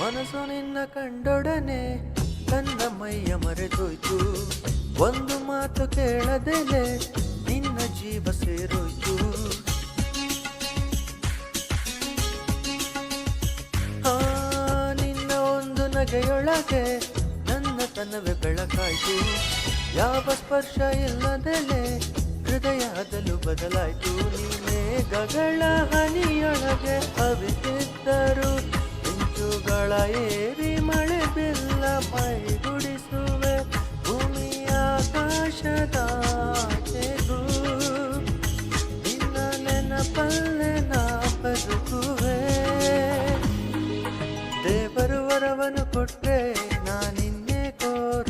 ಮನಸ್ಸು ನಿನ್ನ ಕಂಡೊಡನೆ ನನ್ನ ಮೈಯ ಮರೆತೋಯ್ತು. ಒಂದು ಮಾತು ಕೇಳದೆಲೆ ನಿನ್ನ ಜೀವ ಸೇರೋಯ್ತು. ನಿನ್ನ ಒಂದು ನಗೆಯೊಳಗೆ ನನ್ನ ತನವೇ ಬೆಳಕಾಯ್ತು. ಯಾವ ಸ್ಪರ್ಶ ಇಲ್ಲದೆಲೆ ಹೃದಯದಲ್ಲೂ ಬದಲಾಯ್ತು. ನೀನೇ ಗಗಳ ಹನಿಯೊಳಗೆ ಅವಿತಿದ್ದರು ಮಿಂಚುಗಳ ಏರಿ ಮಳೆ ಬಿಲ್ಲ ಮೈಗುಡಿಸುವೆ ಭೂಮಿಯ ಆಕಾಶದಾಚೆಗೂ. ನಿನ್ನ ನೆನಪಲ್ಲೇ ನಾ ಬದುಕುವೆ. ದೇವರು ವರವನ್ನು ಕೊಟ್ರೆ ನಾನಿನ್ನೇ ಕೋರುವೆ.